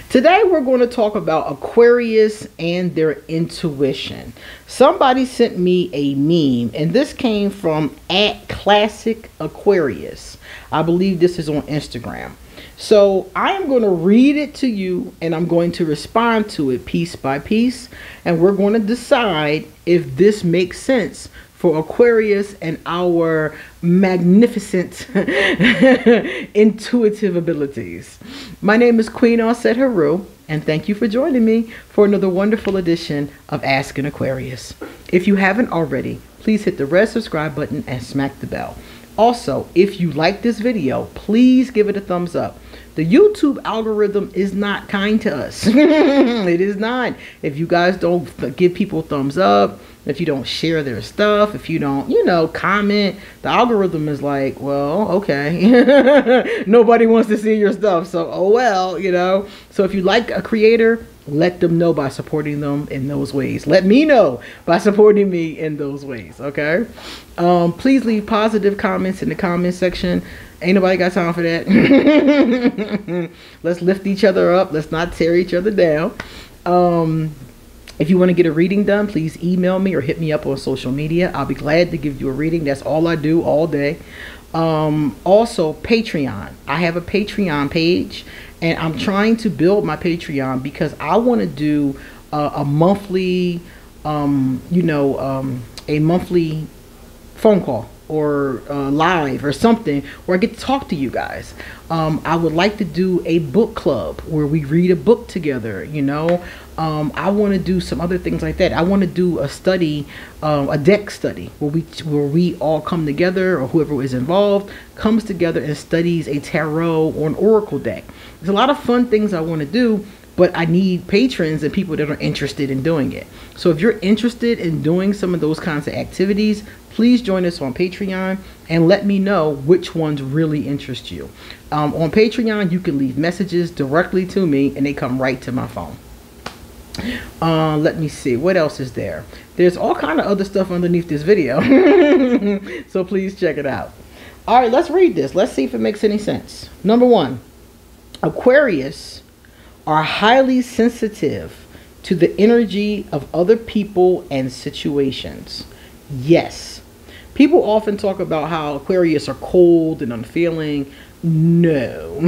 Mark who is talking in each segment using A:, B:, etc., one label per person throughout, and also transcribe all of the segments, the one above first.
A: Today we're going to talk about Aquarius and their intuition. Somebody sent me a meme, and this came from @ClassicAquarius. I believe this is on Instagram. So I am going to read it to you, and I'm going to respond to it piece by piece, and we're going to decide if this makes sense for Aquarius and our magnificent intuitive abilities. My name is QueenAusetHeru, and thank you for joining me for another wonderful edition of Ask an Aquarius. If you haven't already, please hit the red subscribe button and smack the bell. Also, if you like this video, please give it a thumbs up. The YouTube algorithm is not kind to us. It is not. If you guys don't give people thumbs up, if you don't share their stuff, if you don't, comment, the algorithm is like, well, okay. Nobody wants to see your stuff. So, oh well, So if you like a creator, let them know by supporting them in those ways. Let me know by supporting me in those ways, okay? Please leave positive comments in the comment section. Ain't nobody got time for that. Let's lift each other up. Let's not tear each other down. If you want to get a reading done, please email me or hit me up on social media. I'll be glad to give you a reading. That's all I do all day. Also, Patreon. I have a Patreon page, and I'm trying to build my Patreon because I want to do a monthly, a monthly phone call or live or something where I get to talk to you guys. I would like to do a book club where we read a book together, I want to do some other things like that. I want to do a study, a deck study where we all come together, or whoever is involved comes together and studies a tarot or an oracle deck. There's a lot of fun things I want to do, but I need patrons and people that are interested in doing it. So if you're interested in doing some of those kinds of activities, please join us on Patreon and let me know which ones really interest you. On Patreon, you can leave messages directly to me and they come right to my phone. Let me see, what else is there? There's all kind of other stuff underneath this video. So please check it out. All right, let's read this. Let's see if it makes any sense. Number one, Aquarius are highly sensitive to the energy of other people and situations. Yes. People often talk about how Aquarius are cold and unfeeling. No.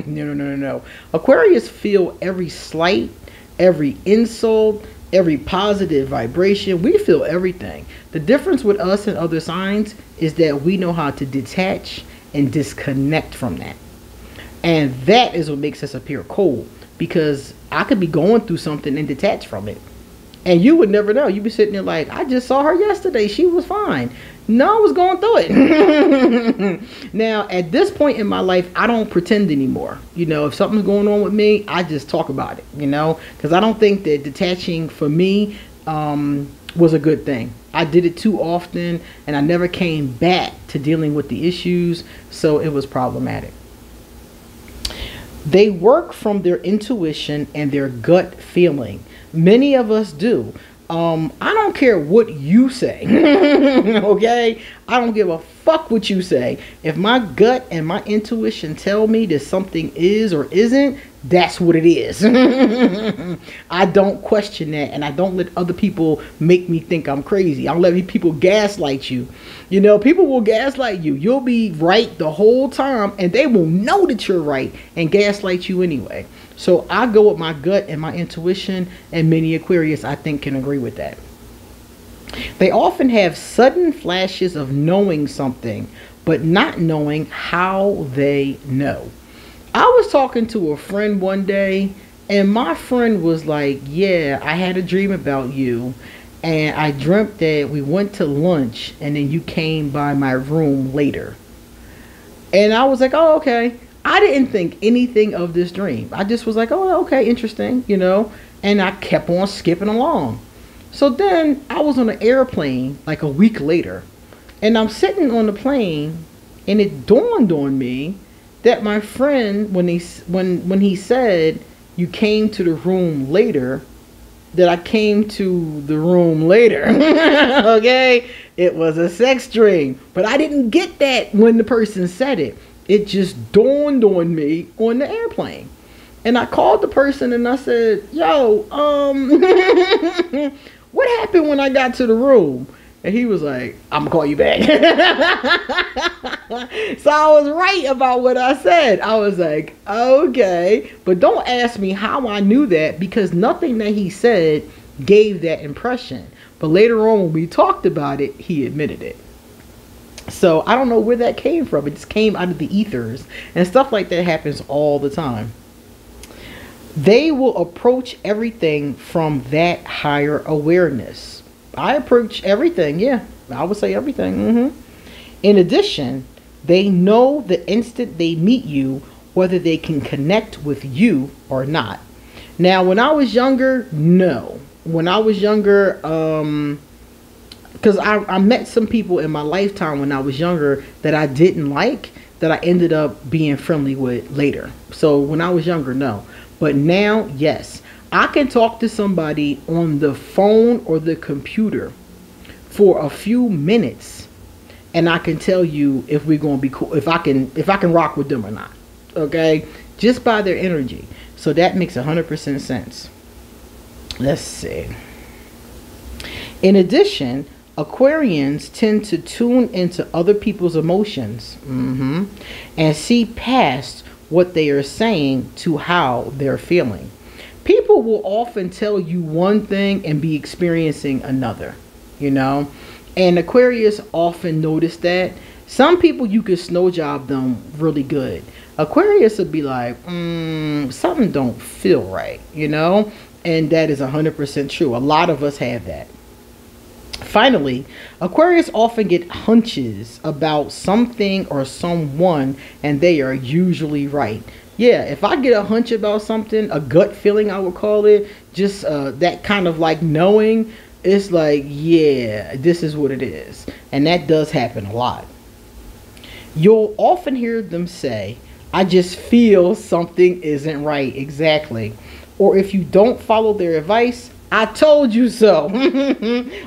A: No. Aquarius feel every slight, every insult, every positive vibration. We feel everything. The difference with us and other signs is that we know how to detach and disconnect from that. And that is what makes us appear cold, because I could be going through something and detach from it. And you would never know. You'd be sitting there like, I just saw her yesterday. She was fine. No, I was going through it. Now, at this point in my life, I don't pretend anymore. If something's going on with me, I just talk about it, because I don't think that detaching for me was a good thing. I did it too often, and I never came back to dealing with the issues, so it was problematic. They work from their intuition and their gut feeling. Many of us do. I don't care what you say. Okay? I don't give a fuck what you say. If my gut and my intuition tell me that something is or isn't, that's what it is. I don't question that, and I don't let other people make me think I'm crazy. I don't let people gaslight you. People will gaslight you. You'll be right the whole time, and they will know that you're right and gaslight you anyway. So I go with my gut and my intuition, and many Aquarius, I think, can agree with that. They often have sudden flashes of knowing something, but not knowing how they know. I was talking to a friend one day, and my friend was like, yeah, I had a dream about you, and I dreamt that we went to lunch, and then you came by my room later. And I was like, oh, okay. I didn't think anything of this dream. I just was like, oh, okay, interesting, and I kept on skipping along. So then I was on an airplane like a week later, and I'm sitting on the plane, and it dawned on me that my friend, when he said you came to the room later, that I came to the room later. Okay, it was a sex dream, but I didn't get that when the person said it. It just dawned on me on the airplane. And I called the person and I said, yo, what happened when I got to the room? And he was like, I'm gonna call you back. So I was right about what I said. I was like, okay. But don't ask me how I knew that, because nothing that he said gave that impression. But later on when we talked about it, he admitted it. So I don't know where that came from. It just came out of the ethers. And stuff like that happens all the time. They will approach everything from that higher awareness. I approach everything, yeah. I would say everything. In addition, they know the instant they meet you whether they can connect with you or not. Now, when I was younger, no. When I was younger, because I met some people in my lifetime when I was younger that I didn't like, that I ended up being friendly with later. So when I was younger, no. But now, yes. I can talk to somebody on the phone or the computer for a few minutes, and I can tell you if we're going to be cool, if I can rock with them or not. Okay? Just by their energy. So that makes 100% sense. Let's see. In addition, Aquarians tend to tune into other people's emotions and see past what they are saying to how they're feeling. People will often tell you one thing and be experiencing another, you know. And Aquarius often notice that. Some people you could snow job them really good. Aquarius would be like, something don't feel right, you know. And that is 100% true. A lot of us have that. Finally, Aquarius often get hunches about something or someone, and they are usually right. Yeah, if I get a hunch about something, a gut feeling I would call it, just that kind of like knowing, it's like, yeah, this is what it is. And that does happen a lot. You'll often hear them say, I just feel something isn't right. Exactly. Or if you don't follow their advice, I told you so.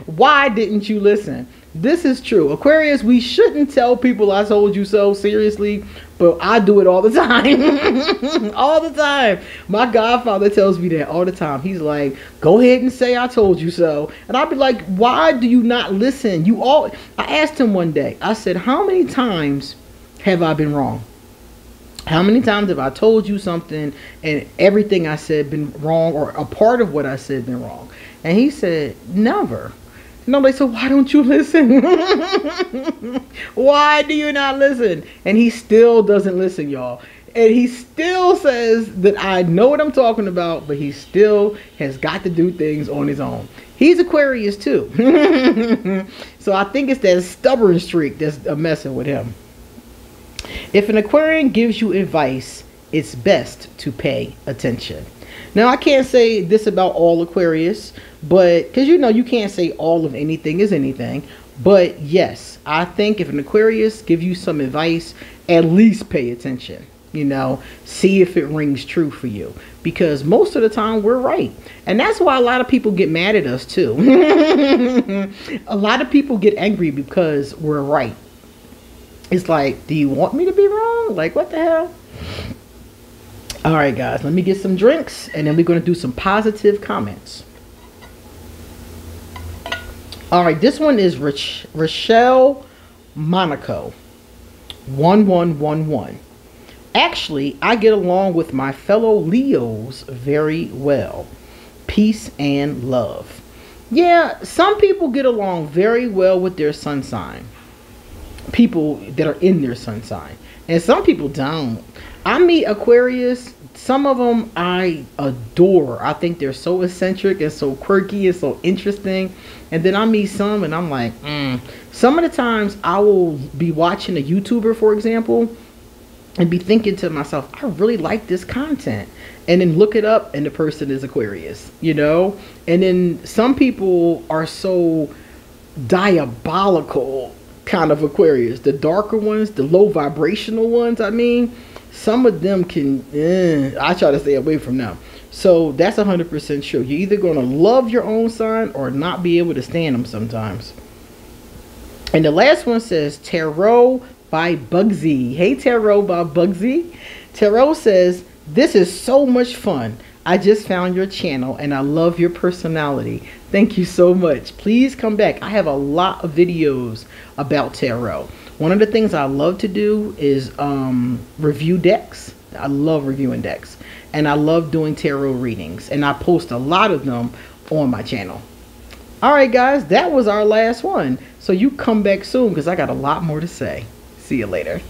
A: Why didn't you listen? This is true. Aquarius, we shouldn't tell people I told you so, seriously, but I do it all the time. All the time. My godfather tells me that all the time. He's like, go ahead and say I told you so. And I'll be like, why do you not listen? I asked him one day, I said, how many times have I been wrong? How many times have I told you something and everything I said been wrong, or a part of what I said been wrong? And he said, never. And I'm like, so why don't you listen? Why do you not listen? And he still doesn't listen, y'all. And he still says that I know what I'm talking about, but he still has got to do things on his own. He's Aquarius too. So I think it's that stubborn streak that's messing with him. If an Aquarian gives you advice, it's best to pay attention. Now, I can't say this about all Aquarius, but because you can't say all of anything is anything. But yes, I think if an Aquarius gives you some advice, at least pay attention. See if it rings true for you, because most of the time we're right. And that's why a lot of people get mad at us too. A lot of people get angry because we're right. It's like, do you want me to be wrong? Like, what the hell? All right, guys, let me get some drinks, and then we're going to do some positive comments. All right, this one is Rochelle Monaco 1111. Actually, I get along with my fellow Leos very well. Peace and love. Yeah, some people get along very well with their sun sign. People that are in their sun sign. And some people don't. I meet Aquarius. Some of them I adore. I think they're so eccentric and so quirky and so interesting. And then I meet some and I'm like, Some of the times I will be watching a YouTuber, for example, and be thinking to myself, I really like this content. And then look it up and the person is Aquarius, And then some people are so diabolical kind of Aquarius. The darker ones, the low vibrational ones, some of them can, I try to stay away from them. So that's 100% true. You're either going to love your own sign or not be able to stand them sometimes. And the last one says Tarot by Bugsy. Hey, Tarot by Bugsy. Tarot says, This is so much fun. I just found your channel and I love your personality. Thank you so much. Please come back. I have a lot of videos about tarot. One of the things I love to do is review decks. I love reviewing decks. And I love doing tarot readings. And I post a lot of them on my channel. Alright guys, that was our last one. So you come back soon because I got a lot more to say. See you later.